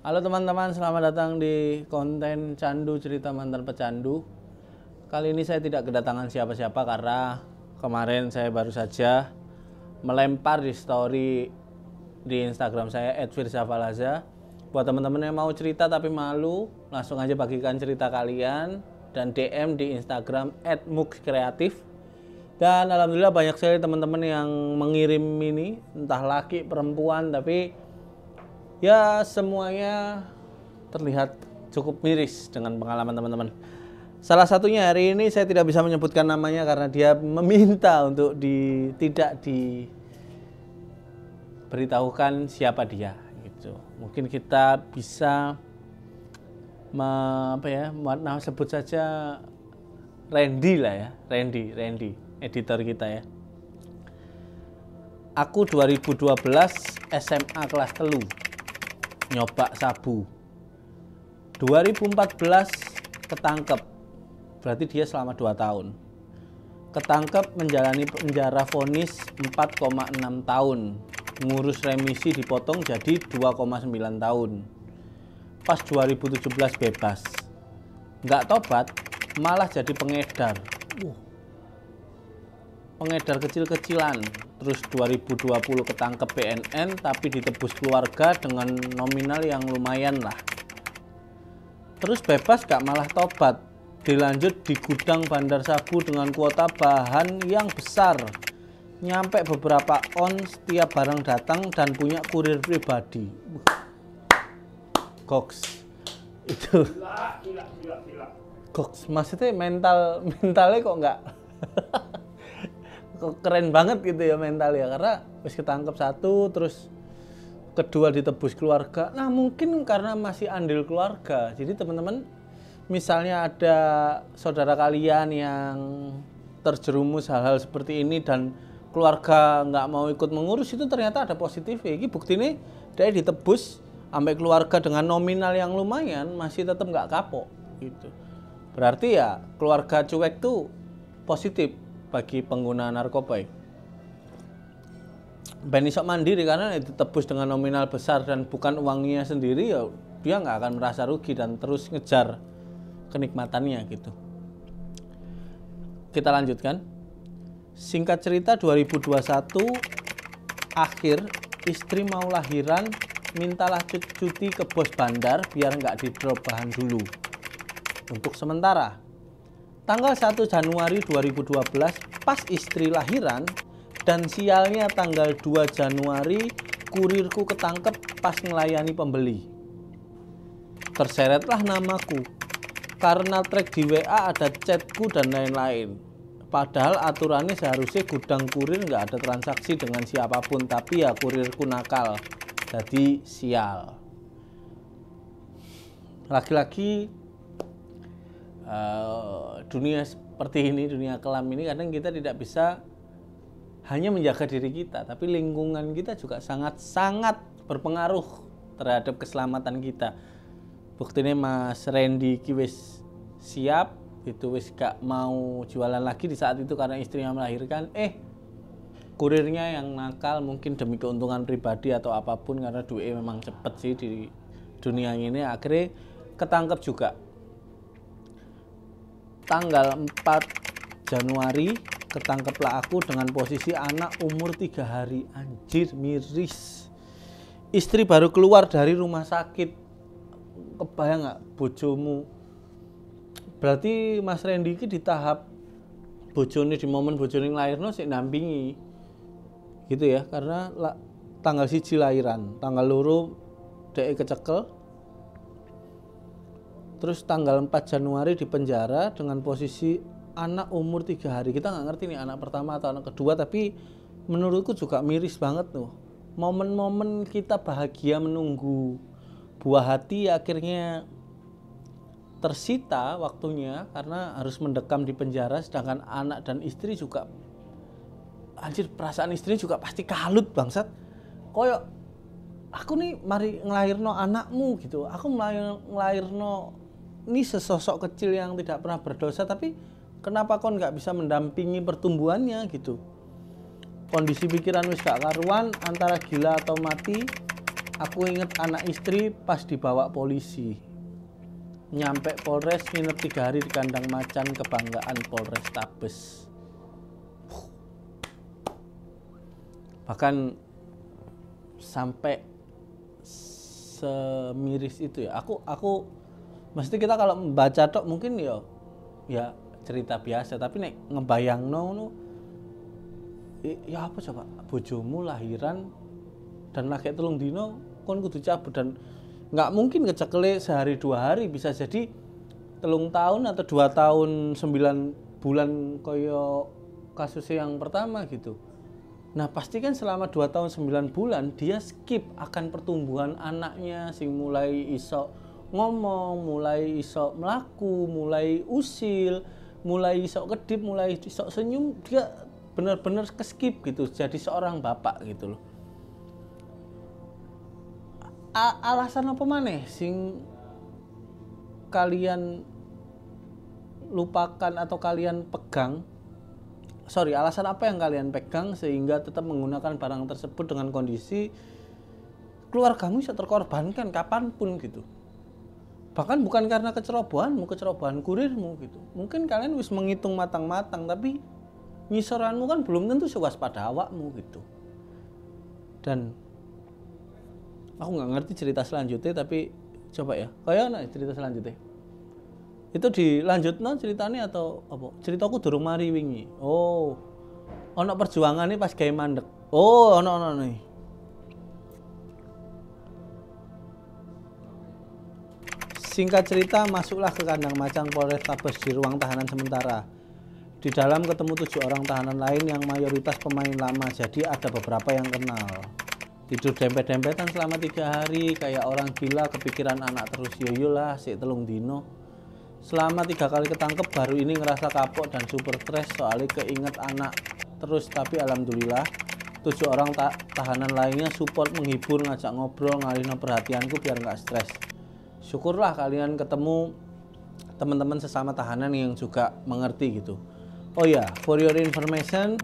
Halo teman-teman, selamat datang di konten Candu Cerita Mantan Pecandu. Kali ini saya tidak kedatangan siapa-siapa karena kemarin saya baru saja melempar di story di Instagram saya @firsafalaza. Buat teman-teman yang mau cerita tapi malu, langsung aja bagikan cerita kalian dan DM di Instagram @muxkreatif. Dan alhamdulillah banyak sekali teman-teman yang mengirim ini, entah laki, perempuan, tapi ya semuanya terlihat cukup miris dengan pengalaman teman-teman. Salah satunya hari ini saya tidak bisa menyebutkan namanya karena dia meminta untuk tidak diberitahukan siapa dia gitu. Mungkin kita bisa sebut saja Randy lah ya, Randy editor kita ya. Aku 2012 SMA kelas telu nyoba sabu. 2014 ketangkep, berarti dia selama 2 tahun. Ketangkep menjalani penjara vonis 4,6 tahun. Ngurus remisi dipotong jadi 2,9 tahun. Pas 2017 bebas. Nggak tobat, malah jadi pengedar. Pengedar kecil-kecilan. Terus 2020 ketangkep BNN tapi ditebus keluarga dengan nominal yang lumayan lah. Terus bebas gak malah tobat, dilanjut di gudang bandar sabu dengan kuota bahan yang besar. Nyampe beberapa on setiap barang datang dan punya kurir pribadi. Goks. Itu. Gila. Goks, maksudnya mentalnya kok nggak keren banget gitu ya mental ya, karena wis ketangkep satu, terus kedua ditebus keluarga. Nah mungkin karena masih andil keluarga, jadi teman-teman misalnya ada saudara kalian yang terjerumus hal-hal seperti ini dan keluarga nggak mau ikut mengurus, itu ternyata ada positif ya. Ini bukti nih dia ditebus sampai keluarga dengan nominal yang lumayan masih tetap nggak kapok gitu. Berarti ya keluarga cuek tuh positif bagi pengguna narkoba. Ben isok mandiri karena ditebus dengan nominal besar dan bukan uangnya sendiri, ya dia nggak akan merasa rugi dan terus ngejar kenikmatannya gitu. Kita lanjutkan. Singkat cerita 2021 akhir istri mau lahiran, mintalah cuti ke bos bandar biar nggak di-drop bahan dulu. Untuk sementara. Tanggal 1 Januari 2012 pas istri lahiran dan sialnya tanggal 2 Januari kurirku ketangkep pas melayani pembeli. Terseretlah namaku karena track di WA ada chatku dan lain-lain. Padahal aturannya seharusnya gudang kurir nggak ada transaksi dengan siapapun, tapi ya kurirku nakal, jadi sial. Laki-laki dunia seperti ini, dunia kelam ini, kadang kita tidak bisa hanya menjaga diri kita, tapi lingkungan kita juga sangat-sangat berpengaruh terhadap keselamatan kita. Buktinya Mas Randy wis siap, itu wis gak mau jualan lagi di saat itu karena istrinya melahirkan. Kurirnya yang nakal, mungkin demi keuntungan pribadi atau apapun, karena duitnya memang cepet sih di dunia ini, akhirnya ketangkep juga. Tanggal 4 Januari ketangkeplah aku dengan posisi anak umur 3 hari. Anjir, miris. Istri baru keluar dari rumah sakit. Kebayang gak bojomu? Berarti Mas Randy ini di tahap bojone, di momen bojone lahirno sik nampingi gitu ya, karena tanggal 1 lahiran, tanggal 2 dhek kecekel. Terus tanggal 4 Januari di penjara dengan posisi anak umur 3 hari. Kita nggak ngerti nih anak pertama atau anak kedua, tapi menurutku juga miris banget tuh. Momen-momen kita bahagia menunggu buah hati akhirnya tersita waktunya karena harus mendekam di penjara, sedangkan anak dan istri juga, anjir, perasaan istri juga pasti kalut bangsat. Koyok aku nih mari ngelahirno anakmu gitu, aku ngelahirno ini sesosok kecil yang tidak pernah berdosa, tapi kenapa kon nggak bisa mendampingi pertumbuhannya gitu. Kondisi pikiran wis gak karuan, antara gila atau mati. Aku inget anak istri pas dibawa polisi. Nyampe Polres nginep 3 hari di kandang macan kebanggaan Polres Tabes. Bahkan sampai semiris itu ya. Aku mesti kita kalau membaca tok mungkin ya cerita biasa, tapi nek ngebayangno ya apa coba, bojomu lahiran dan lagi telung dino kon kudu cabut, dan nggak mungkin kecekele sehari 2 hari, bisa jadi 3 tahun atau 2 tahun 9 bulan koyo kasusnya yang pertama gitu. Nah pasti kan selama 2 tahun 9 bulan dia skip akan pertumbuhan anaknya, sing mulai iso ngomong, mulai iso melaku, mulai usil, mulai iso kedip, mulai iso senyum. Dia benar-benar keskip gitu jadi seorang bapak gitu loh. Alasan apa maneh sing kalian lupakan atau kalian pegang? Alasan apa yang kalian pegang sehingga tetap menggunakan barang tersebut dengan kondisi keluargamu bisa terkorbankan kapanpun gitu? Bahkan bukan karena kecerobohan kurirmu gitu. Mungkin kalian wis menghitung matang-matang, tapi ngisoranmu kan belum tentu sewaspada awakmu gitu. Dan aku nggak ngerti cerita selanjutnya, tapi coba ya, kayak cerita selanjutnya itu dilanjutno ceritanya atau apa? Ceritaku durung mari wingi. Oh, ono perjuangannya pas gawe mandek. Oh, ono nih. Singkat cerita, masuklah ke kandang macan Polres Tabes di ruang tahanan sementara. Di dalam ketemu 7 orang tahanan lain yang mayoritas pemain lama, jadi ada beberapa yang kenal. Tidur dempet-dempetan selama 3 hari, kayak orang gila, kepikiran anak terus. Yoyolah, sik 3 dino. Selama 3 kali ketangkep, baru ini ngerasa kapok dan super stres soalnya keinget anak terus. Tapi alhamdulillah 7 orang tahanan lainnya support, menghibur, ngajak ngobrol, ngalihin perhatianku biar nggak stres. Syukurlah kalian ketemu teman-teman sesama tahanan yang juga mengerti gitu. Oh ya, for your information,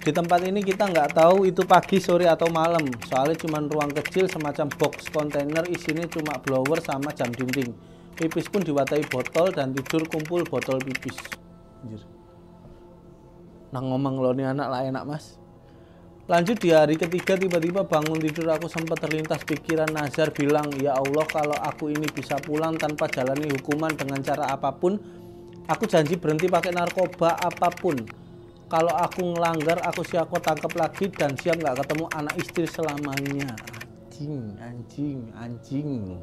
di tempat ini kita nggak tahu itu pagi, sore atau malam, soalnya cuma ruang kecil semacam box kontainer, isinya cuma blower sama jam dinding. Pipis pun diwatai botol dan tidur kumpul botol pipis. Anjir. Nang ngomong lo nih anak lah enak mas. Lanjut di hari ketiga, tiba-tiba bangun tidur aku sempat terlintas pikiran Nazar bilang, ya Allah kalau aku ini bisa pulang tanpa jalani hukuman dengan cara apapun, aku janji berhenti pakai narkoba apapun. Kalau aku ngelanggar, aku siap tangkap lagi dan siap nggak ketemu anak istri selamanya. Anjing.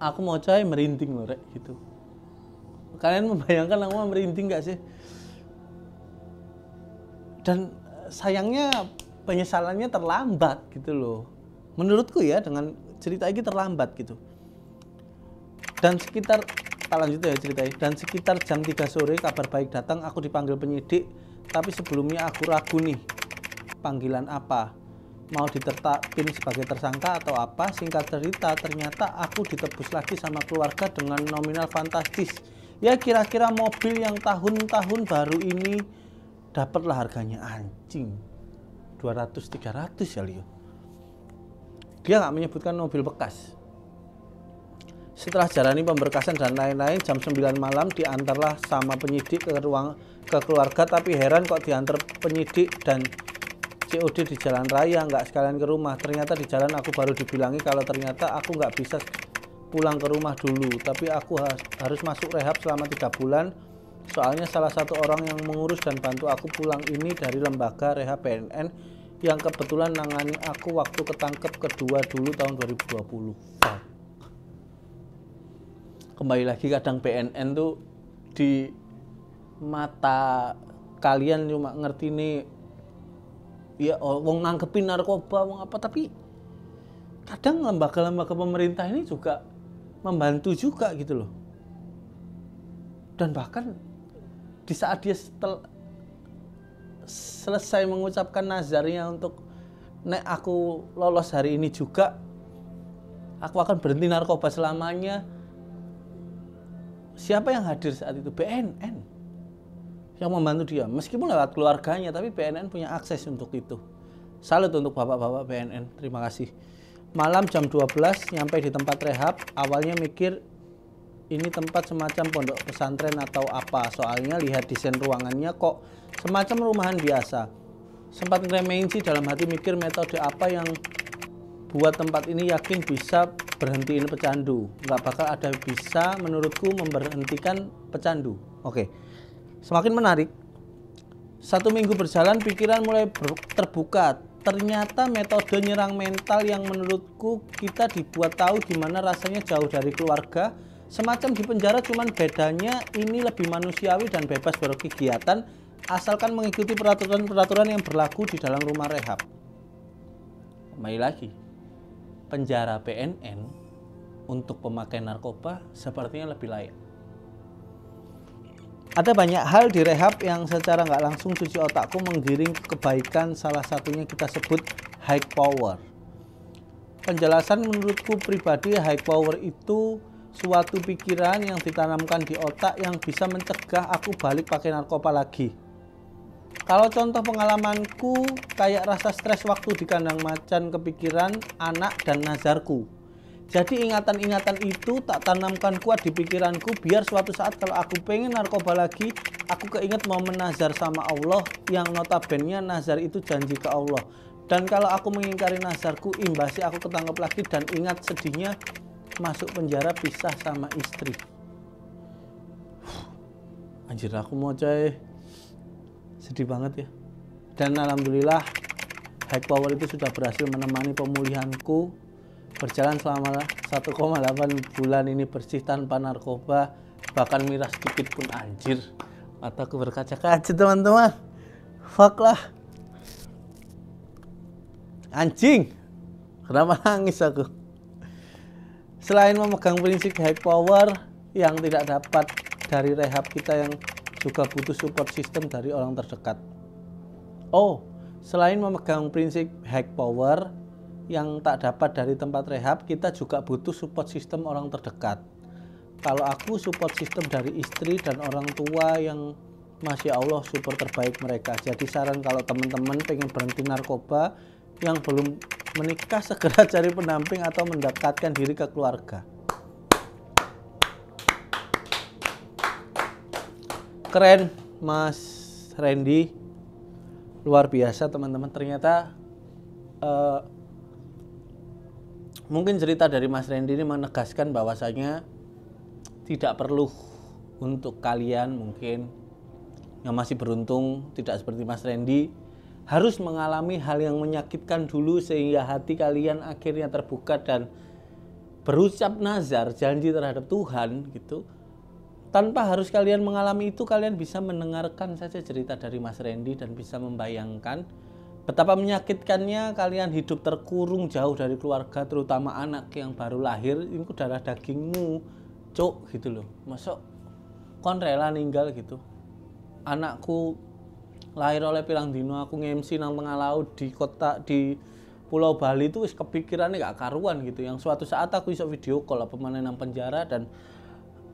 Aku mau coy merinding loh rek gitu. Kalian membayangkan aku merinding gak sih? Dan sayangnya penyesalannya terlambat gitu loh. Menurutku ya, dengan cerita ini terlambat gitu. Dan sekitar Dan sekitar jam 3 sore kabar baik datang, aku dipanggil penyidik. Tapi sebelumnya aku ragu nih, panggilan apa? Mau ditetapin sebagai tersangka atau apa? Singkat cerita, ternyata aku ditebus lagi sama keluarga dengan nominal fantastis. Ya kira-kira mobil yang tahun-tahun baru ini dapatlah harganya anjing 200-300 ya Leo. Dia nggak menyebutkan mobil bekas. Setelah jalani pemberkasan dan lain-lain, jam 9 malam diantarlah sama penyidik ke keluarga. Tapi heran kok diantar penyidik dan COD di jalan raya, nggak sekalian ke rumah. Ternyata di jalan aku baru dibilangi kalau ternyata aku nggak bisa pulang ke rumah dulu, tapi aku harus masuk rehab selama 3 bulan. Soalnya salah satu orang yang mengurus dan bantu aku pulang ini dari lembaga rehab BNN yang kebetulan nangani aku waktu ketangkep kedua dulu tahun 2020. Kembali lagi, kadang BNN tuh di mata kalian cuma ngerti nih ya wong nangkepin narkoba wong apa, tapi kadang lembaga-lembaga pemerintah ini juga membantu juga gitu loh. Dan bahkan di saat dia selesai mengucapkan nazarnya untuk nek aku lolos hari ini juga aku akan berhenti narkoba selamanya, siapa yang hadir saat itu? BNN yang membantu dia, meskipun lewat keluarganya, tapi BNN punya akses untuk itu. Salut untuk bapak-bapak BNN, terima kasih. Malam jam 12 nyampe di tempat rehab. Awalnya mikir ini tempat semacam pondok pesantren atau apa, soalnya lihat desain ruangannya kok semacam rumahan biasa. Sempat ngeremehin sih, dalam hati mikir metode apa yang buat tempat ini yakin bisa berhentiin pecandu. Nggak bakal ada bisa menurutku memberhentikan pecandu. Oke, semakin menarik. 1 minggu berjalan pikiran mulai terbuka. Ternyata metode nyerang mental yang menurutku kita dibuat tahu gimana rasanya jauh dari keluarga, semacam di penjara, cuman bedanya ini lebih manusiawi dan bebas berkegiatan asalkan mengikuti peraturan-peraturan yang berlaku di dalam rumah rehab. Kembali lagi, penjara PNN untuk pemakai narkoba sepertinya lebih layak. Ada banyak hal di rehab yang secara nggak langsung cuci otakku menggiring kebaikan, salah satunya kita sebut high power. Penjelasan menurutku pribadi, high power itu suatu pikiran yang ditanamkan di otak yang bisa mencegah aku balik pakai narkoba lagi. Kalau contoh pengalamanku, kayak rasa stres waktu di kandang macan, kepikiran anak dan nazarku. Jadi ingatan-ingatan itu tak tanamkan kuat di pikiranku biar suatu saat kalau aku pengen narkoba lagi, aku keinget mau menazar sama Allah yang notabene nazar itu janji ke Allah. Dan kalau aku mengingkari nazarku, imbasnya aku ketangkep lagi dan ingat sedihnya masuk penjara pisah sama istri. Anjir, aku mau coy. Sedih banget ya. Dan alhamdulillah high power itu sudah berhasil menemani pemulihanku. Berjalan selama 1,8 bulan ini bersih tanpa narkoba, bahkan miras sedikit pun. Anjir, mataku berkaca-kaca teman-teman. Fuck lah. Anjing, kenapa nangis aku? Selain memegang prinsip high power yang tidak dapat dari rehab, kita yang juga butuh support system dari orang terdekat. Oh, selain memegang prinsip high power yang tak dapat dari tempat rehab, kita juga butuh support system orang terdekat. Kalau aku support system dari istri dan orang tua yang Masya Allah support terbaik mereka. Jadi saran kalau teman-teman pengen berhenti narkoba yang belum menikah, segera cari pendamping atau mendekatkan diri ke keluarga. Keren Mas Randy, luar biasa teman-teman. Ternyata mungkin cerita dari Mas Randy ini menegaskan bahwasanya tidak perlu untuk kalian mungkin yang masih beruntung tidak seperti Mas Randy harus mengalami hal yang menyakitkan dulu sehingga hati kalian akhirnya terbuka dan berucap nazar janji terhadap Tuhan gitu. Tanpa harus kalian mengalami itu, kalian bisa mendengarkan saja cerita dari Mas Randy dan bisa membayangkan betapa menyakitkannya kalian hidup terkurung jauh dari keluarga, terutama anak yang baru lahir. Ini darah dagingmu, cuk, gitu loh. Masuk kon rela ninggal gitu. Anakku lahir oleh pirang dino, aku nge-MC nang tengah laut di kota di Pulau Bali itu wis kepikirannya gak karuan gitu. Yang suatu saat aku iso video call apa mana nang penjara, dan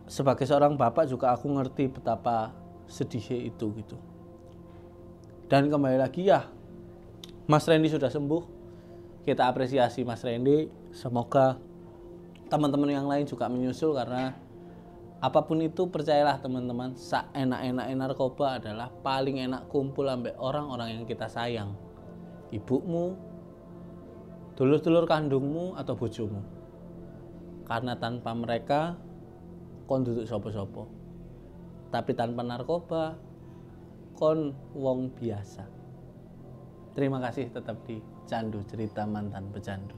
sebagai seorang bapak juga aku ngerti betapa sedihnya itu gitu. Dan kembali lagi ya, Mas Randy sudah sembuh. Kita apresiasi Mas Randy. Semoga teman-teman yang lain juga menyusul, karena apapun itu percayalah teman-teman, enak-enak narkoba adalah paling enak kumpul sampai orang-orang yang kita sayang. Ibumu, dulur-dulur kandungmu atau bojomu. Karena tanpa mereka kon duduk sopo-sopo. Tapi tanpa narkoba kon wong biasa. Terima kasih tetap di Candu, cerita mantan pecandu.